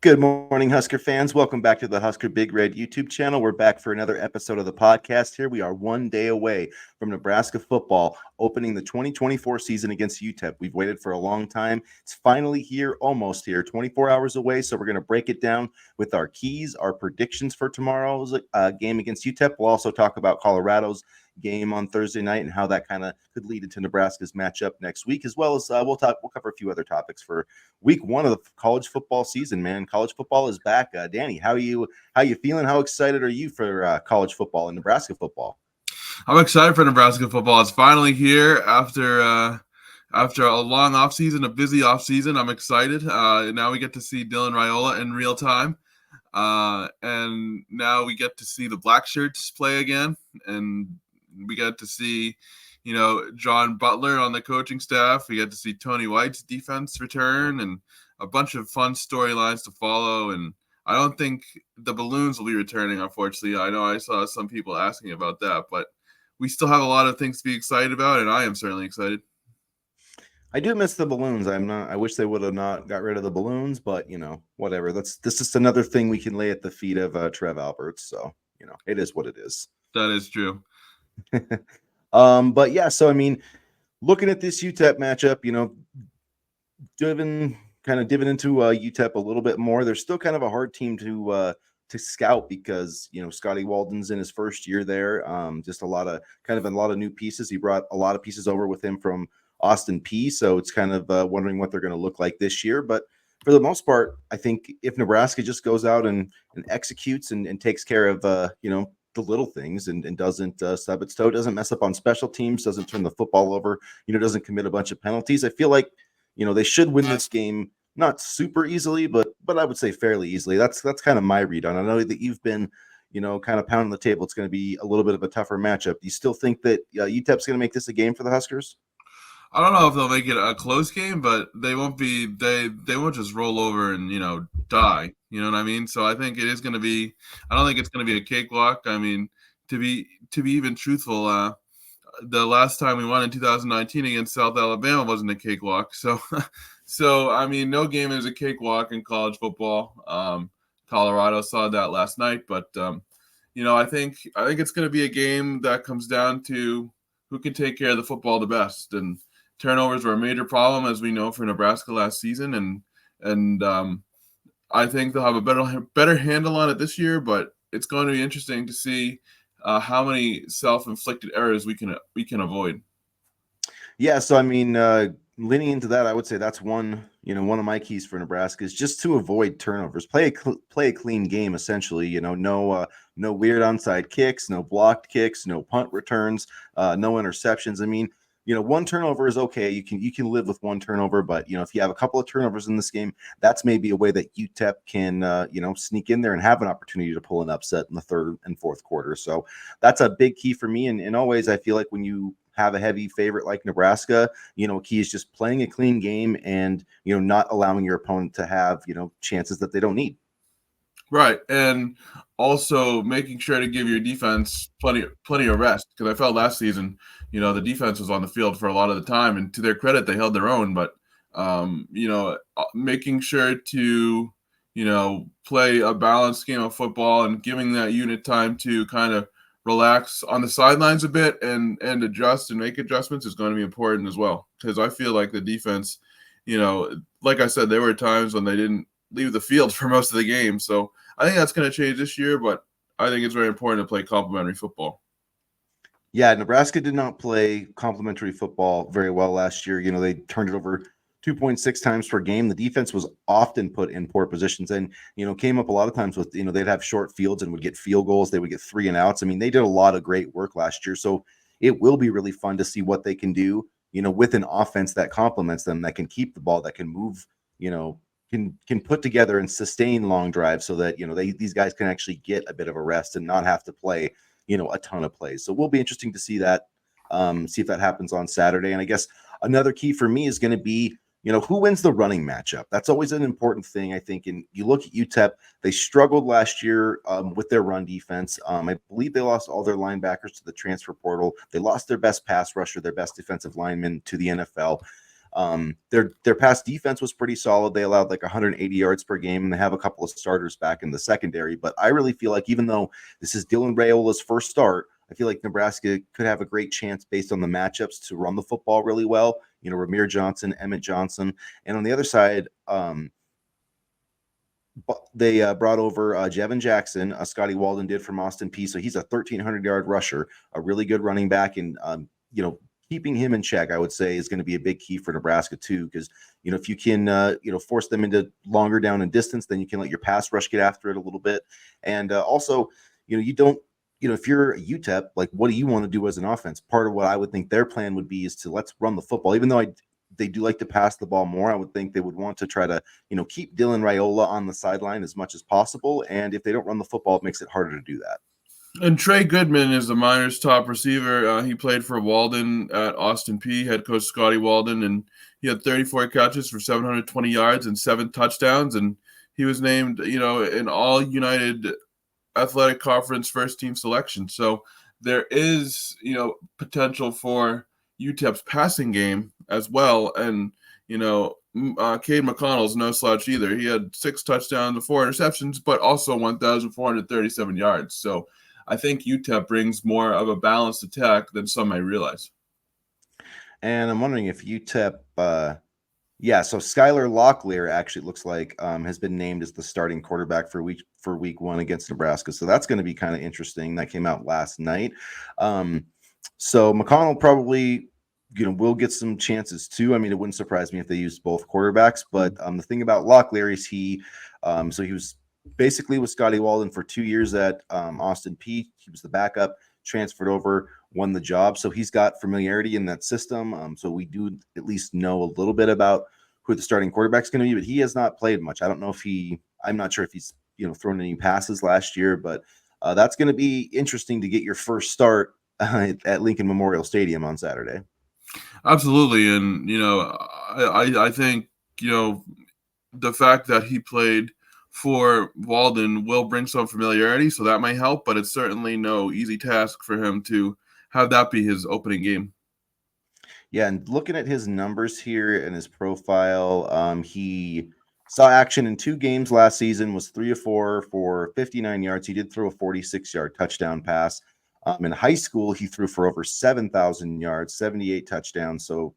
Good morning, Husker fans. Welcome back to the Husker Big Red YouTube channel. We're back for another episode of the podcast here. We are one day away from Nebraska football opening the 2024 season against UTEP. We've waited for a long time. It's finally here, almost here, 24 hours away. So we're going to break it down with our keys, our predictions for tomorrow's game against UTEP. We'll also talk about Colorado's game on Thursday night and how that kind of could lead into Nebraska's matchup next week, as well as we'll cover a few other topics for week one of the college football season. Man, college football is back. Danny, how you feeling? How excited are you for college football and Nebraska football? I'm excited for Nebraska football. It's finally here after a long offseason, a busy offseason. I'm excited. Now we get to see Dylan Raiola in real time. And now we get to see the Black Shirts play again. And we get to see, John Butler on the coaching staff. We get to see Tony White's defense return and a bunch of fun storylines to follow. And I don't think the balloons will be returning, unfortunately. I know I saw some people asking about that, but we still have a lot of things to be excited about, and I am certainly excited. I do miss the balloons. I wish they would have not got rid of the balloons, but whatever. This is just another thing we can lay at the feet of Trev Alberts. So it is what it is. That is true. But yeah, so I mean, looking at this UTEP matchup, diving into UTEP a little bit more. They're still kind of a hard team to scout because Scotty Walden's in his first year there. Just a lot of new pieces. He brought a lot of pieces over with him from Austin Peay, so it's kind of wondering what they're going to look like this year. But for the most part, I think if Nebraska just goes out and executes and takes care of the little things and doesn't stub its toe, doesn't mess up on special teams, doesn't turn the football over, doesn't commit a bunch of penalties, I feel like they should win this game, not super easily, but I would say fairly easily. That's kind of my read on it. I know that you've been kind of pounding the table. It's going to be a little bit of a tougher matchup. Do you still think that UTEP's going to make this a game for the Huskers? I don't know if they'll make it a close game, but they won't be. They won't just roll over and die. You know what I mean? So I think it is going to be. I don't think it's going to be a cakewalk. I mean, to be even truthful, the last time we won in 2019 against South Alabama wasn't a cakewalk. So I mean, no game is a cakewalk in college football. Colorado saw that last night, but I think it's going to be a game that comes down to who can take care of the football the best. And turnovers were a major problem, as we know, for Nebraska last season, and I think they'll have a better handle on it this year. But it's going to be interesting to see how many self-inflicted errors we can avoid. Yeah, so I mean, leaning into that, I would say that's one of my keys for Nebraska is just to avoid turnovers. Play a clean game, essentially. No weird onside kicks, no blocked kicks, no punt returns, no interceptions. I mean, one turnover is okay. You can live with one turnover, but if you have a couple of turnovers in this game, that's maybe a way that UTEP can sneak in there and have an opportunity to pull an upset in the third and fourth quarter. So that's a big key for me. And always, I feel like when you have a heavy favorite like Nebraska, key is just playing a clean game and not allowing your opponent to have chances that they don't need. Right, and also making sure to give your defense plenty of rest, because I felt last season, the defense was on the field for a lot of the time, and to their credit, they held their own. But making sure to play a balanced game of football and giving that unit time to kind of relax on the sidelines a bit and adjust and make adjustments is going to be important as well. Because I feel like the defense, like I said, there were times when they didn't leave the field for most of the game. So I think that's going to change this year, but I think it's very important to play complementary football. Yeah, Nebraska did not play complementary football very well last year. They turned it over 2.6 times per game. The defense was often put in poor positions and, came up a lot of times with, they'd have short fields and would get field goals. They would get 3 and outs. I mean, they did a lot of great work last year. So it will be really fun to see what they can do, with an offense that complements them, that can keep the ball, that can move, can put together and sustain long drives so that, these guys can actually get a bit of a rest and not have to play, a ton of plays. So it will be interesting to see that, see if that happens on Saturday. And I guess another key for me is going to be, who wins the running matchup? That's always an important thing, I think. And you look at UTEP, they struggled last year with their run defense. I believe they lost all their linebackers to the transfer portal. They lost their best pass rusher, their best defensive lineman to the NFL. Their pass defense was pretty solid. They allowed like 180 yards per game, and they have a couple of starters back in the secondary. But I really feel like even though this is Dylan Raiola's first start, I feel like Nebraska could have a great chance based on the matchups to run the football really well. Ramir Johnson, Emmett Johnson, and on the other side, they brought over Jevin Jackson. Scotty Walden did from Austin Peay. So he's a 1,300-yard rusher, a really good running back. And, keeping him in check, I would say, is going to be a big key for Nebraska, too. Because, if you can, force them into longer down and distance, then you can let your pass rush get after it a little bit. And also, you don't, if you're a UTEP, like, what do you want to do as an offense? Part of what I would think their plan would be is to let's run the football, even though they do like to pass the ball more. I would think they would want to try to, keep Dylan Raiola on the sideline as much as possible. And if they don't run the football, it makes it harder to do that. And Trey Goodman is the Miners' top receiver. He played for Walden at Austin Peay, head coach Scotty Walden, and he had 34 catches for 720 yards and 7 touchdowns. And he was named, an All United Athletic Conference first team selection. So there is, potential for UTEP's passing game as well. And, Cade McConnell's no slouch either. He had 6 touchdowns and 4 interceptions, but also 1,437 yards. So I think UTEP brings more of a balanced attack than some may realize. And I'm wondering if UTEP, so Skylar Locklear actually looks like has been named as the starting quarterback for week 1 against Nebraska. So that's going to be kind of interesting. That came out last night. So McConnell probably, will get some chances too. I mean, it wouldn't surprise me if they used both quarterbacks. But the thing about Locklear is he was basically with Scotty Walden for 2 years at Austin Peay. He was the backup, transferred over, won the job. So he's got familiarity in that system. So we do at least know a little bit about who the starting quarterback's going to be, but he has not played much. I don't know if I'm not sure if he's, thrown any passes last year, but that's going to be interesting to get your first start at Lincoln Memorial Stadium on Saturday. Absolutely. And, I think, the fact that he played for Walden will bring some familiarity, so that might help, but it's certainly no easy task for him to have that be his opening game. Yeah, and looking at his numbers here and his profile, he saw action in 2 games last season, was 3 of 4 for 59 yards. He did throw a 46-yard touchdown pass. In high school, he threw for over 7,000 yards, 78 touchdowns. So,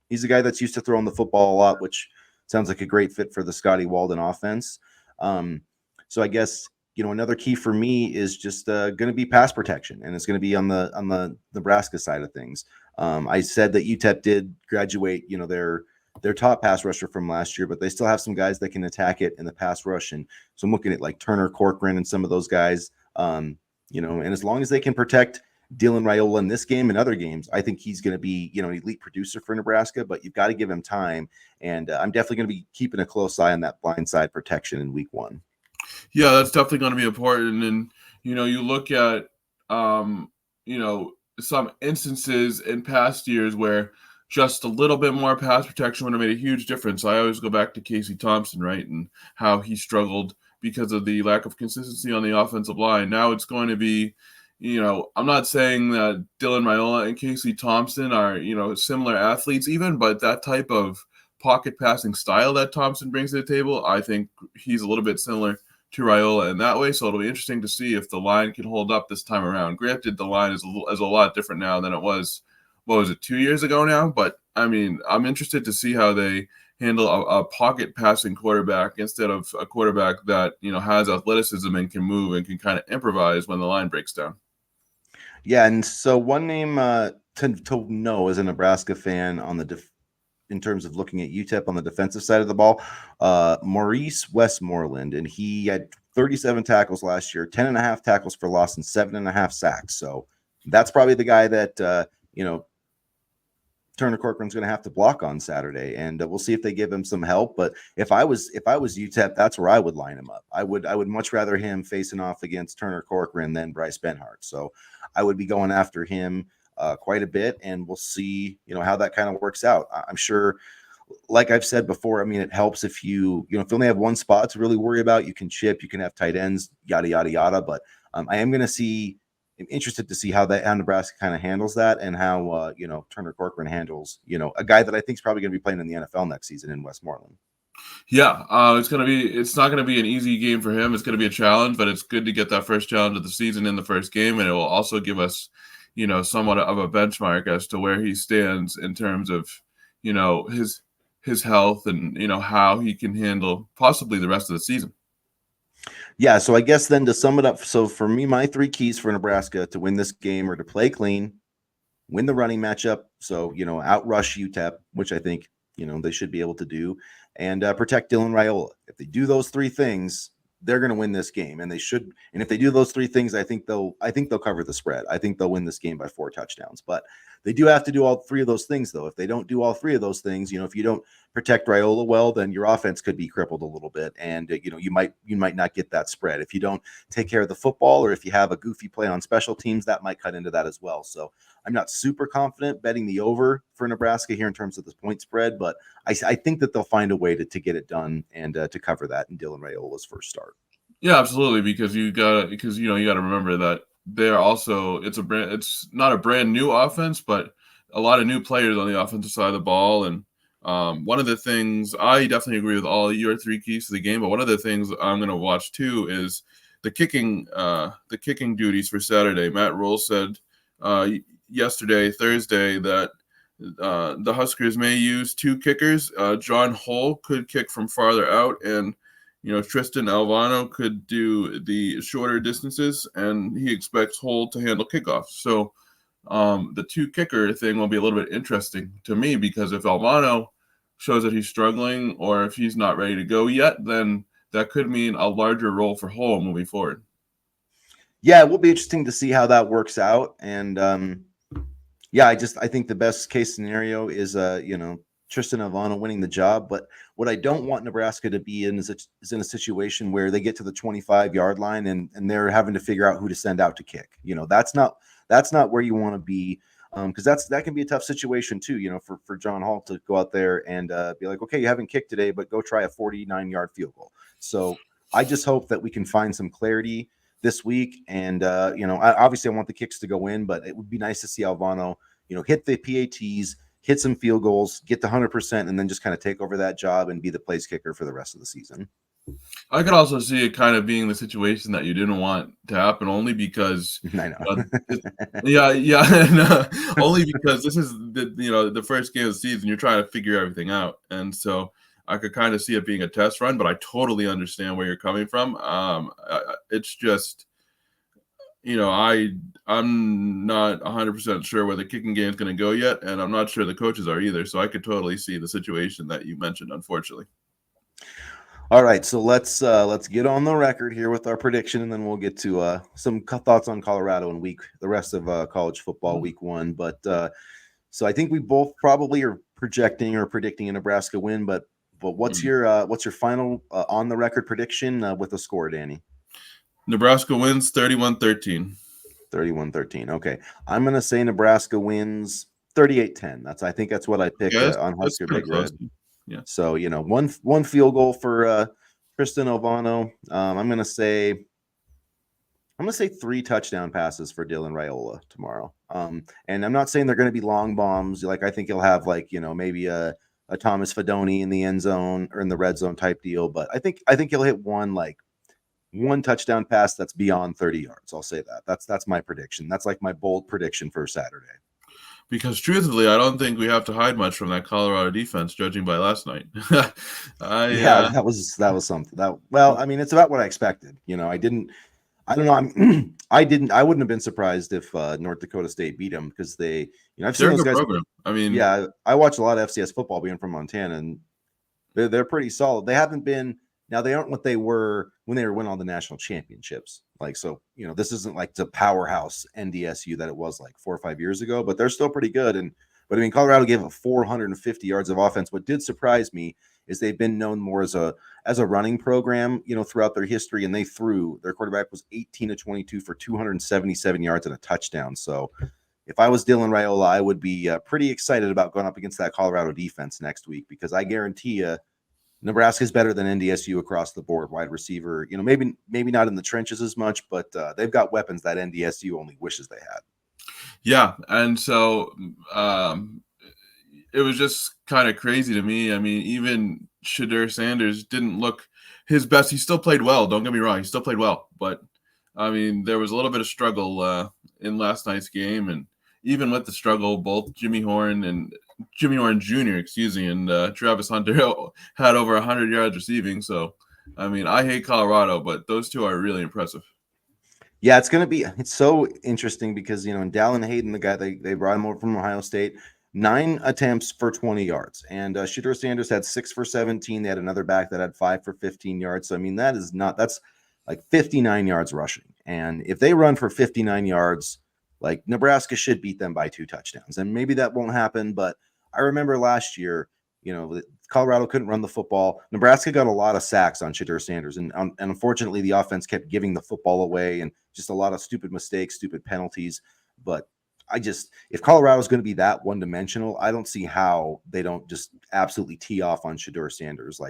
he's a guy that's used to throwing the football a lot, which sounds like a great fit for the Scotty Walden offense. So I guess, another key for me is just going to be pass protection, and it's going to be on the Nebraska side of things. I said that UTEP did graduate, their top pass rusher from last year, but they still have some guys that can attack it in the pass rush. And so I'm looking at like Turner Corcoran and some of those guys, and as long as they can protect Dylan Raiola in this game and other games, I think he's going to be, an elite producer for Nebraska, but you've got to give him time. And I'm definitely going to be keeping a close eye on that blindside protection in week 1. Yeah, that's definitely going to be important. And, you look at, some instances in past years where just a little bit more pass protection would have made a huge difference. I always go back to Casey Thompson, right, and how he struggled because of the lack of consistency on the offensive line. Now it's going to be, I'm not saying that Dylan Raiola and Casey Thompson are, similar athletes even, but that type of pocket passing style that Thompson brings to the table, I think he's a little bit similar to Raiola in that way. So it'll be interesting to see if the line can hold up this time around. Granted, the line is a lot different now than it was, 2 years ago now? But, I mean, I'm interested to see how they handle a pocket passing quarterback instead of a quarterback that, has athleticism and can move and can kind of improvise when the line breaks down. Yeah, and so one name to know as a Nebraska fan on in terms of looking at UTEP on the defensive side of the ball, Maurice Westmoreland, and he had 37 tackles last year, 10.5 tackles for loss, and 7.5 sacks. So that's probably the guy that Turner Corcoran's going to have to block on Saturday, and we'll see if they give him some help. But if I was UTEP, that's where I would line him up. I would much rather him facing off against Turner Corcoran than Bryce Benhart. So I would be going after him quite a bit, and we'll see, how that kind of works out. I'm sure, like I've said before, I mean, it helps if you only have one spot to really worry about. You can chip, you can have tight ends, yada, yada, yada. But I am going to see am interested to see how Nebraska kind of handles that, and how Turner Corcoran handles a guy that I think is probably going to be playing in the NFL next season in Westmoreland. Yeah, it's not gonna be an easy game for him. It's gonna be a challenge, but it's good to get that first challenge of the season in the first game, and it will also give us, somewhat of a benchmark as to where he stands in terms of, his health and how he can handle possibly the rest of the season. Yeah, so I guess then to sum it up, so for me, my 3 keys for Nebraska to win this game are to play clean, win the running matchup, so outrush UTEP, which I think they should be able to do, and protect Dylan Raiola. If they do those 3 things, they're going to win this game, and they should. And if they do those 3 things, I think they'll cover the spread. I think they'll win this game by 4 touchdowns. But they do have to do all 3 of those things, though. If they don't do all 3 of those things, if you don't protect Raiola well, then your offense could be crippled a little bit, and you might not get that spread. If you don't take care of the football, or if you have a goofy play on special teams, that might cut into that as well. So I'm not super confident betting the over for Nebraska here in terms of the point spread, but I think that they'll find a way to get it done and to cover that in Dylan Raiola's first start. Yeah, absolutely. Because you gotta remember that they're also it's not a brand new offense, but a lot of new players on the offensive side of the ball. And one of the things I definitely agree with all your 3 keys to the game, but one of the things I'm going to watch too is the kicking duties for Saturday. Matt Rule said Thursday, that the Huskers may use 2 kickers. John Hull could kick from farther out, and Tristan Alvano could do the shorter distances, and he expects Hull to handle kickoffs. So the 2 kicker thing will be a little bit interesting to me, because if Alvano shows that he's struggling, or if he's not ready to go yet, then that could mean a larger role for Hull moving forward. Yeah, it will be interesting to see how that works out. And I think the best case scenario is Tristan Alvano winning the job. But what I don't want Nebraska to be in is in a situation where they get to the 25-yard line and they're having to figure out who to send out to kick. That's not where you want to be, because that can be a tough situation too. For John Hall to go out there and be like, okay, you haven't kicked today, but go try a 49-yard field goal. So I just hope that we can find some clarity this week. And obviously I want the kicks to go in, but it would be nice to see Alvano, hit the PATs, hit some field goals, get to 100%, and then just kind of take over that job and be the place kicker for the rest of the season. I could also see it kind of being the situation that you didn't want to happen, only because I know. only because this is the first game of the season. You're trying to figure everything out, and so I could kind of see it being a test run. But I totally understand where you're coming from. It's just, I'm not 100% sure where the kicking game is going to go yet, and I'm not sure the coaches are either. So I could totally see the situation that you mentioned, unfortunately. All right, so let's get on the record here with our prediction, and then we'll get to some thoughts on Colorado and the rest of college football week 1. But so I think we both probably are projecting or predicting a Nebraska win. But what's your final on the record prediction with a score, Danny? Nebraska wins 31-13. 31-13. Okay, I'm gonna say Nebraska wins 38-10. I think that's what I picked on Husker Big Red. Yeah. So one field goal for Tristan Alvano. I'm gonna say 3 touchdown passes for Dylan Raiola tomorrow. And I'm not saying they're going to be long bombs. Like I think he'll have maybe a Thomas Fedoni in the end zone or in the red zone type deal. But I think he'll hit one touchdown pass that's beyond 30 yards. I'll say that. That's my prediction. That's like my bold prediction for Saturday. Because truthfully, I don't think we have to hide much from that Colorado defense, judging by last night. That was something. I mean, it's about what I expected. I wouldn't have been surprised if North Dakota State beat them, because I've seen those guys. Program. I mean, I watch a lot of FCS football being from Montana, and they're pretty solid. They haven't been. Now, they aren't what they were when they were winning all the national championships. This isn't like the powerhouse NDSU that it was like 4 or 5 years ago, but they're still pretty good. But I mean, Colorado gave up 450 yards of offense. What did surprise me is they've been known more as a running program, throughout their history, and their quarterback was 18 of 22 for 277 yards and a touchdown. So if I was Dylan Raiola, I would be pretty excited about going up against that Colorado defense next week, because I guarantee you, Nebraska's better than NDSU across the board, wide receiver. Maybe not in the trenches as much, but they've got weapons that NDSU only wishes they had. Yeah, and so it was just kind of crazy to me. I mean, even Shadur Sanders didn't look his best. He still played well. Don't get me wrong. He still played well, but I mean, there was a little bit of struggle in last night's game, and even with the struggle, both Jimmy Horn Jr., excuse me, and Travis Hunter had over 100 yards receiving. So, I mean, I hate Colorado, but those two are really impressive. Yeah, it's so interesting because, and Dallin Hayden, the guy they brought him over from Ohio State, 9 attempts for 20 yards. And Shadur Sanders had 6 for 17. They had another back that had 5 for 15 yards. So, I mean, that's like 59 yards rushing. And if they run for 59 yards, like Nebraska should beat them by 2 touchdowns. And maybe that won't happen. But I remember last year, Colorado couldn't run the football. Nebraska got a lot of sacks on Shadur Sanders, and unfortunately, the offense kept giving the football away, and just a lot of stupid mistakes, stupid penalties. But if Colorado's going to be that one-dimensional, I don't see how they don't just absolutely tee off on Shadur Sanders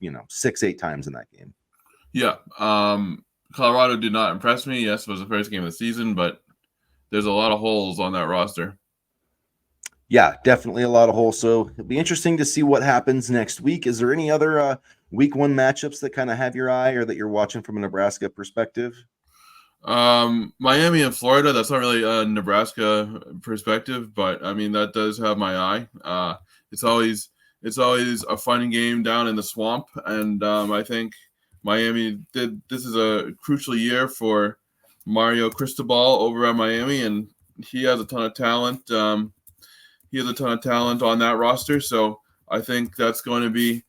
6-8 times in that game. Yeah, Colorado did not impress me. Yes, it was the first game of the season, but there's a lot of holes on that roster. Yeah, definitely a lot of holes. So it'll be interesting to see what happens next week. Is there any other week 1 matchups that kind of have your eye or that you're watching from a Nebraska perspective? Miami and Florida, that's not really a Nebraska perspective, but I mean, that does have my eye. It's always a fun game down in the swamp. And I think this is a crucial year for Mario Cristobal over at Miami, and he has a ton of talent. He has a ton of talent on that roster. So I think that's going to be,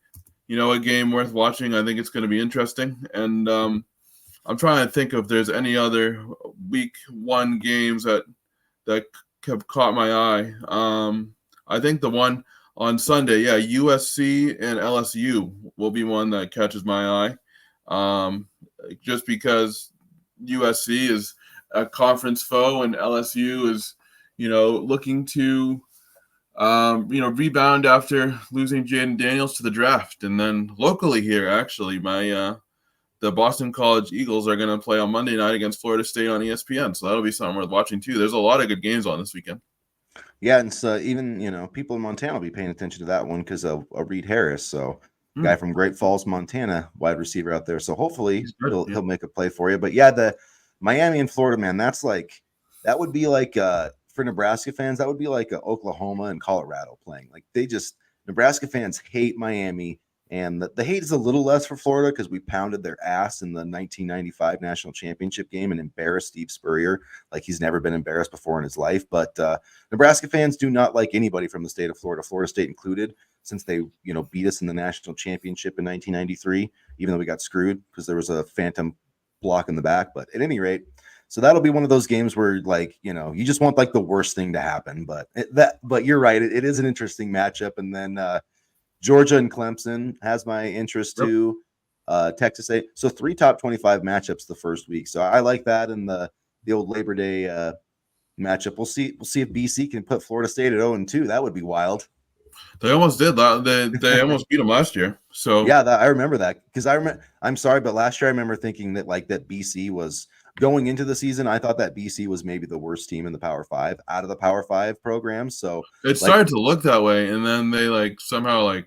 a game worth watching. I think it's going to be interesting. And I'm trying to think if there's any other week 1 games that have caught my eye. I think the one on Sunday, USC and LSU will be one that catches my eye. Just because USC is a conference foe and LSU is, looking to rebound after losing Jaden Daniels to the draft. And then locally here, actually, the Boston College Eagles are going to play on Monday night against Florida State on ESPN. So that'll be something worth watching too. There's a lot of good games on this weekend. Yeah, and so even people in Montana will be paying attention to that one because of Reed Harris. So guy from Great Falls, Montana, wide receiver out there. So hopefully he'll make a play for you. But yeah, the Miami and Florida, man, that would be like for Nebraska fans, that would be like Oklahoma and Colorado playing. Like Nebraska fans hate Miami, and the hate is a little less for Florida because we pounded their ass in the 1995 national championship game and embarrassed Steve Spurrier like he's never been embarrassed before in his life. But Nebraska fans do not like anybody from the state of Florida, Florida State included, since they beat us in the national championship in 1993, even though we got screwed because there was a phantom block in the back. But at any rate, so that'll be one of those games where you just want like the worst thing to happen. But you're right, it is an interesting matchup. And then Georgia and Clemson has my interest too. Texas A. So 3 top 25 matchups the first week. So I like that. And the old Labor Day matchup. We'll see if BC can put Florida State at 0-2. That would be wild. They almost did that. They almost beat them last year. So yeah, I remember that because I'm sorry, but last year I remember thinking that that BC was going into the season. I thought that BC was maybe the worst team in the Power 5 out of the Power 5 programs. So it started to look that way, and then they somehow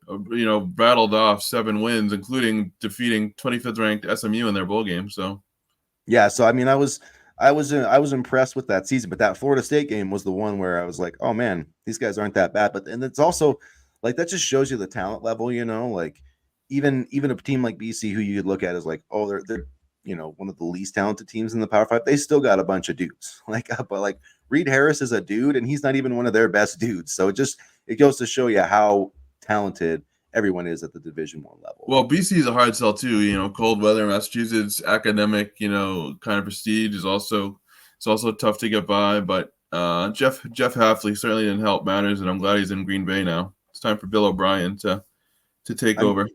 rattled off 7 wins, including defeating 25th ranked SMU in their bowl game. So yeah, so I mean, I was impressed with that season, but that Florida State game was the one where I was like, oh man, these guys aren't that bad. But and it's also that just shows you the talent level, even a team like BC who you'd look at as like, oh, they're one of the least talented teams in the Power 5. They still got a bunch of dudes. But Reed Harris is a dude, and he's not even one of their best dudes. So it goes to show you how talented everyone is at the Division I level. Well, BC is a hard sell too. Cold weather, Massachusetts, academic, kind of prestige is also tough to get by. But Jeff Hafley certainly didn't help matters, and I'm glad he's in Green Bay now. It's time for Bill O'Brien to take over.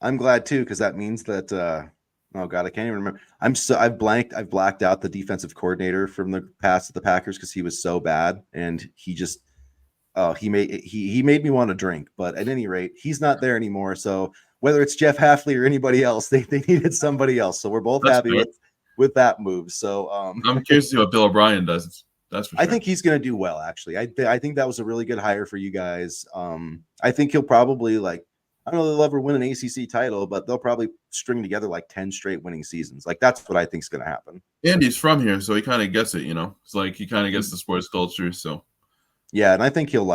I'm glad too, because that means that oh God, I can't even remember. I've blacked out the defensive coordinator from the past of the Packers because he was so bad, and he just He made me want to drink, but at any rate, he's not there anymore. So whether it's Jeff Halfley or anybody else, they needed somebody else. So we're both That's happy fair. with that move. So I'm curious to see what Bill O'Brien does. That's for I sure. think he's going to do well. Actually, I think that was a really good hire for you guys. I think he'll probably I don't know if they'll ever win an ACC title, but they'll probably string together like 10 straight winning seasons. Like that's what I think is going to happen. And he's from here, so he kind of gets it. It's like he kind of gets the sports culture. So yeah, and I think he'll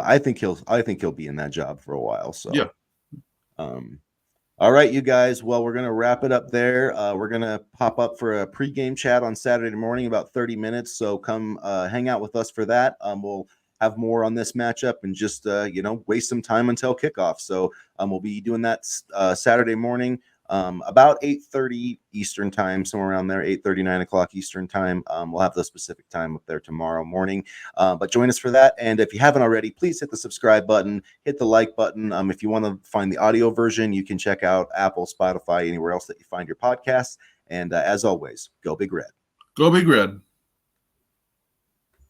be in that job for a while. So yeah. All right, you guys. Well, we're going to wrap it up there. We're going to pop up for a pregame chat on Saturday morning, about 30 minutes. So come hang out with us for that. We'll have more on this matchup and just, waste some time until kickoff. So we'll be doing that Saturday morning, about 8:30 Eastern time, somewhere around there, 8:30, 9 o'clock Eastern time. We'll have the specific time up there tomorrow morning. But join us for that. And if you haven't already, please hit the subscribe button, hit the like button. If you want to find the audio version, you can check out Apple, Spotify, anywhere else that you find your podcasts. And as always, go Big Red. Go Big Red.